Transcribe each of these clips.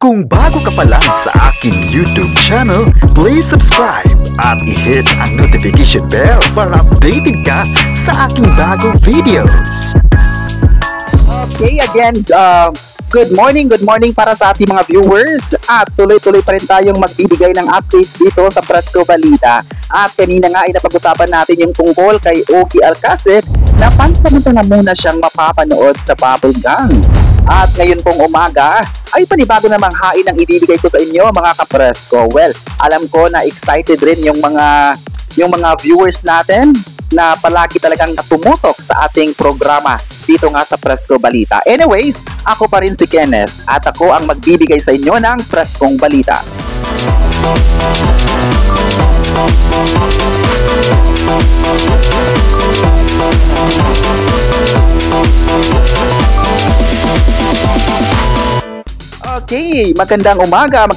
Kung bago ka pa lang sa aking YouTube channel, please subscribe at i-hit ang notification bell para updated ka sa aking bagong videos. Okay, again, good morning para sa ating mga viewers. At tuloy-tuloy pa rin tayong magbibigay ng updates dito sa Presko Balita. At kanina nga ay napag-usapan natin yung tungkol kay Ogie Alcacid na pansamantala muna siyang mapapanood sa Bubble Gang. At ngayon pong umaga ay panibago namang hain ang ibibigay ko sa inyo mga kapresko. Well, alam ko na excited rin yung mga viewers natin na palagi talagang tumutok sa ating programa dito nga sa Presko Balita. Anyways, ako pa rin si Kenneth at ako ang magbibigay sa inyo ng Preskong Balita. Okay, magandang umaga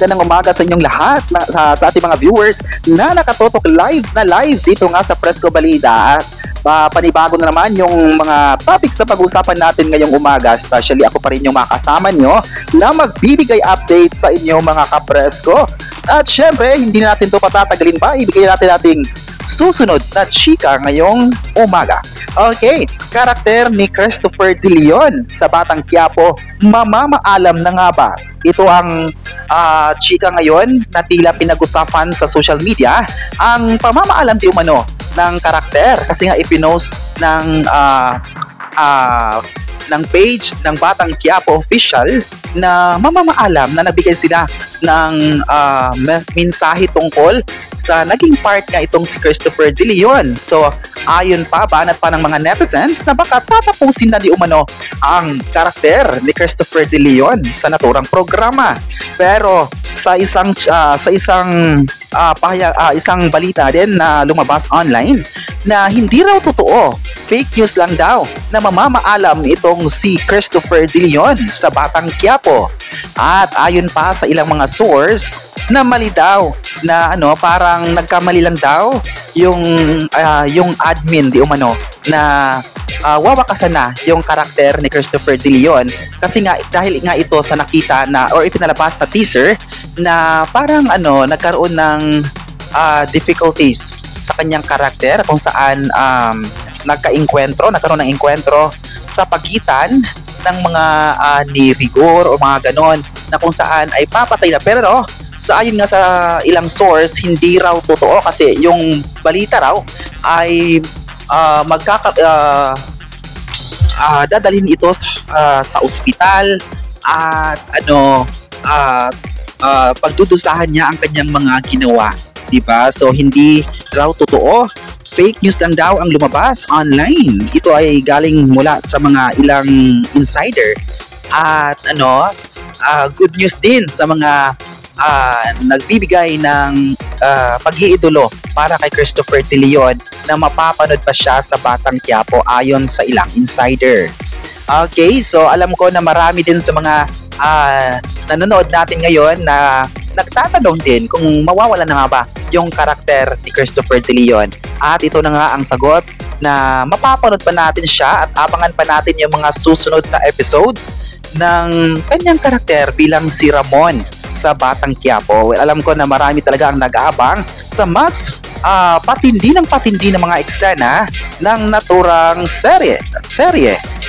sa inyong lahat, sa ating mga viewers na nakatotok live dito nga sa Presko Balita. At panibago na naman yung mga topics na pag-usapan natin ngayong umaga. Especially ako pa rin yung makasama nyo na magbibigay updates sa inyo mga kapresko. At syempre, hindi natin to patatagalin pa, ibigay natin ating susunod na chika ngayong umaga. Okay, karakter ni Christopher De Leon sa Batang Quiapo, mamamaalam na nga ba? Ito ang chika ngayon na tila pinag-usapan sa social media, ang pamamaalam di umano ng karakter kasi nga ipinost ng page ng Batang Quiapo official na mamamaalam na nabigay sila ng mensahe tungkol sa naging part nga itong si Christopher De Leon. So ayon pa, banat pa ng mga netizens na baka tatapusin na di umano ang karakter ni Christopher De Leon sa naturang programa. Pero sa isang balita din na lumabas online na hindi raw totoo, fake news lang daw na mamamaalam itong si Christopher De Leon sa Batang Quiapo. At ayon pa sa ilang mga source na mali daw na parang nagkamali lang daw yung admin di umano na wawakasan na yung karakter ni Christopher De Leon kasi nga dahil nga ito sa nakita na or ipinalabas na teaser na parang nagkaroon ng difficulties sa kanyang karakter kung saan nagkaroon ng enkwentro sa pagitan ng mga ni Rigor o mga ganon na kung saan ay papatay na. Pero sa ayon nga sa ilang source, hindi raw totoo kasi yung balita raw ay dadalhin ito sa ospital at pagdudusahan niya ang kanyang mga ginawa, diba? So hindi raw totoo, fake news lang daw ang lumabas online. Ito ay galing mula sa mga ilang insider at good news din sa mga nagbibigay ng pag-iidolo para kay Christopher De Leon na mapapanood pa siya sa Batang Quiapo ayon sa ilang insider. Okay, so alam ko na marami din sa mga nanonood natin ngayon na nagtatanong din kung mawawala na nga ba yung karakter ni Christopher De Leon. At ito na nga ang sagot na mapapanood pa natin siya at abangan pa natin yung mga susunod na episodes ng kanyang karakter bilang si Ramon sa Batang Quiapo. Well, alam ko na marami talaga ang nag-aabang sa mas patindi ng mga eksena ng naturang serye.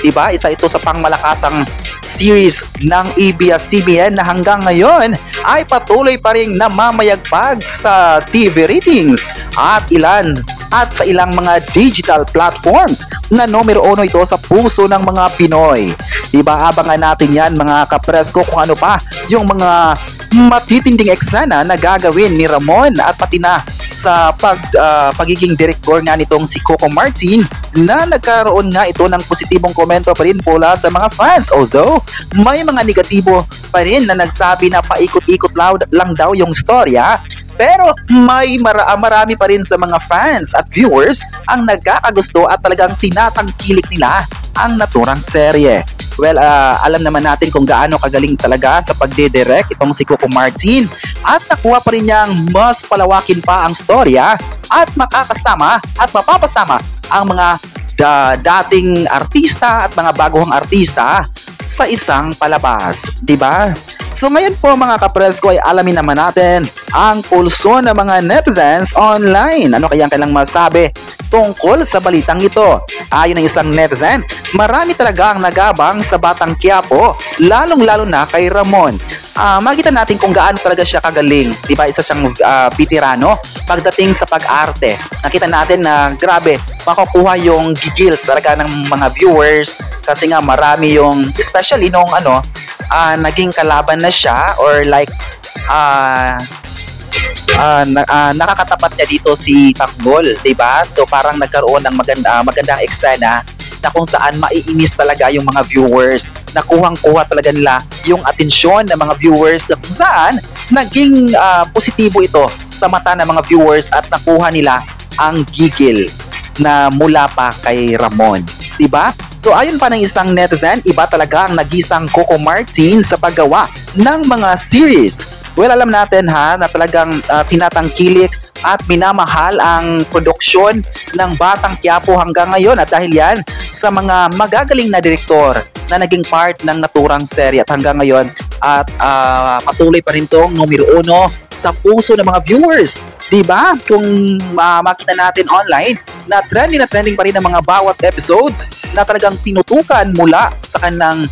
Diba? Isa ito sa pangmalakasang series ng ABS-CBN na hanggang ngayon ay patuloy pa ring namamayagpag sa TV ratings at sa ilang mga digital platforms na numero 1 ito sa puso ng mga Pinoy. Diba? Abangan natin yan mga kapresko kung ano pa yung mga matitinding eksena na gagawin ni Ramon at pati na sa pagiging direktor nga nitong si Coco Martin na nagkaroon nga ito ng positibong komento pa rin mula sa mga fans. Although may mga negatibo pa rin na nagsabi na paikot-ikot lang daw yung storya, pero may marami pa rin sa mga fans at viewers ang nagkakagusto at talagang tinatangkilik nila ang naturang serye. Well, alam naman natin kung gaano kagaling talaga sa pagdidirect itong si Coco Martin at nakuha pa rin niyang mas palawakin pa ang storya at makakasama at mapapasama ang mga dating artista at mga baguhang artista sa isang palabas, di ba? So ngayon po mga kapresko ay alamin naman natin ang pulso ng mga netizens online. Ano kaya ang kailang masabi tungkol sa balitang ito? Ayon ng isang netizen, marami talaga ang nagabang sa Batang Quiapo, lalong-lalo na kay Ramon. Makita natin kung gaano talaga siya kagaling. Diba, isa siyang veterano pagdating sa pag-arte. Nakita natin na grabe, makukuha yung gigil talaga ng mga viewers kasi nga marami yung, especially nung naging kalaban na siya or like nakakatapat niya dito si Takbol, 'di ba? So parang nagkaroon ng magandang eksena na kung saan maiinis talaga yung mga viewers. Nakuhang-kuha talaga nila yung atensyon ng mga viewers na kung saan naging positibo ito sa mata ng mga viewers at nakuha nila ang gigil na mula pa kay Ramon, 'di ba? So ayon pa ng isang netizen, iba talaga ang nagisang Coco Martin sa paggawa ng mga series. Well, alam natin na talagang tinatangkilik at minamahal ang produksyon ng Batang Quiapo hanggang ngayon at dahil yan sa mga magagaling na direktor na naging part ng naturang serye at hanggang ngayon at patuloy pa rin tong numero 1 sa puso ng mga viewers. Diba? Kung makita natin online na trending pa rin ang mga bawat episodes na talagang tinutukan mula sa kanang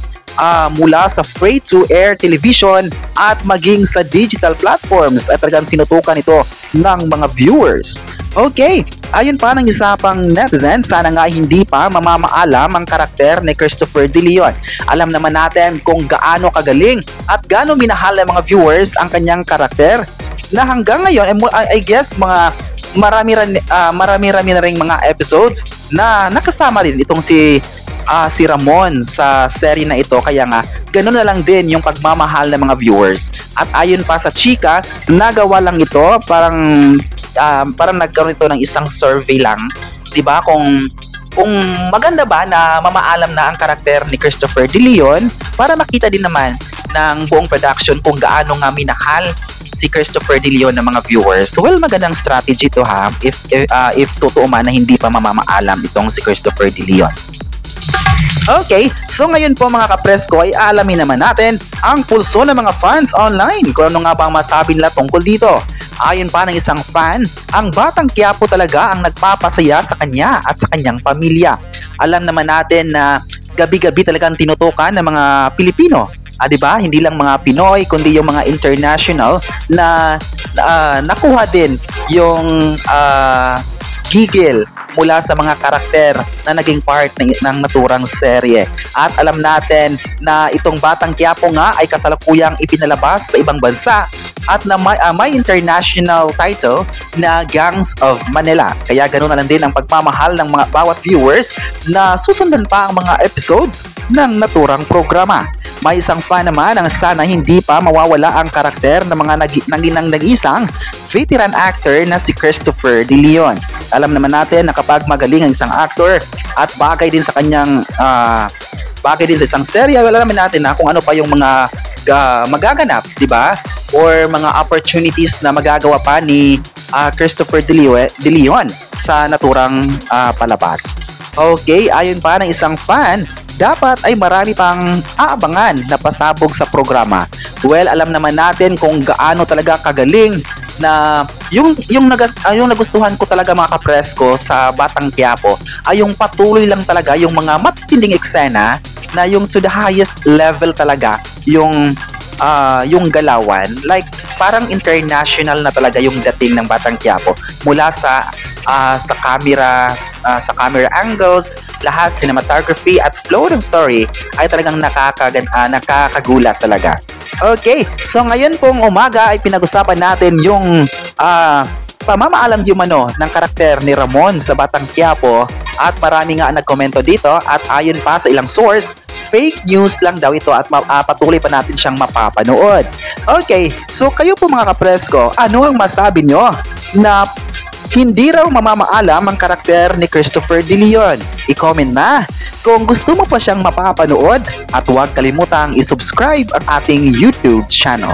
mula sa free-to-air television at maging sa digital platforms ay talagang tinutukan ito ng mga viewers. Okay, ayon pa ng isa pang netizen, sana nga hindi pa mamamaalam ang karakter ni Christopher De Leon. Alam naman natin kung gaano kagaling at gaano minahal ng mga viewers ang kanyang karakter na hanggang ngayon, I guess, marami na ring mga episodes na nakasama din itong si Ramon sa serye na ito, kaya nga ganoon na lang din yung pagmamahal ng mga viewers. At ayon pa sa chika, nagawa lang ito parang nagkaroon ito ng isang survey lang, 'di ba? Kung maganda ba na mamaalam na ang karakter ni Christopher De Leon para makita din naman ng buong production kung gaano nga minahal si Christopher De Leon ng mga viewers. Well, magandang strategy to ha if totoo man na hindi pa mamamaalam itong si Christopher De Leon. Okay, so ngayon po mga kapresko ay alamin naman natin ang pulso ng mga fans online. Kung ano nga ba ang masabi nila tungkol dito. Ayon pa ng isang fan, ang Batang Quiapo talaga ang nagpapasaya sa kanya at sa kanyang pamilya. Alam naman natin na gabi-gabi talagang tinutukan ng mga Pilipino. Diba? Hindi lang mga Pinoy, kundi yung mga international na nakuha din yung gigil mula sa mga karakter na naging part ng naturang serye. At alam natin na itong Batang Quiapo nga ay kasalukuyang ipinalabas sa ibang bansa at na may international title na Gangs of Manila. Kaya ganoon na lang din ang pagmamahal ng mga bawat viewers na susundan pa ang mga episodes ng naturang programa. May isang fan naman ang sana hindi pa mawawala ang karakter ng mga nag-isang veteran actor na si Christopher De Leon. Alam naman natin na kapag magaling ang isang actor at bagay din sa kanyang bagay din sa isang serye, wala naman natin na kung ano pa yung mga magaganap, di ba? Or mga opportunities na magagawa pa ni Christopher De Leon sa naturang palabas. Okay, ayon pa ng isang fan, dapat ay marami pang aabangan na pasabog sa programa. Well, alam naman natin kung gaano talaga kagaling na yung nagustuhan ko talaga mga kapresko sa Batang Quiapo ay yung patuloy lang talaga yung mga matinding eksena na yung to the highest level talaga yung galawan, like parang international na talaga yung dating ng Batang Quiapo mula sa camera angles, lahat, cinematography at flow ng story ay talagang nakakagulat talaga. Okay, so ngayon pong umaga ay pinag-usapan natin yung pamamaalam di umano ng karakter ni Ramon sa Batang Quiapo at marami nga nagkomento dito at ayon pa sa ilang source, fake news lang daw ito at patuloy pa natin siyang mapapanood. Okay, so kayo po mga kapresko, ano ang masabi nyo na hindi raw mamamaalam ang karakter ni Christopher De Leon? I-comment na kung gusto mo pa siyang mapapanood at huwag kalimutang i-subscribe ang ating YouTube channel.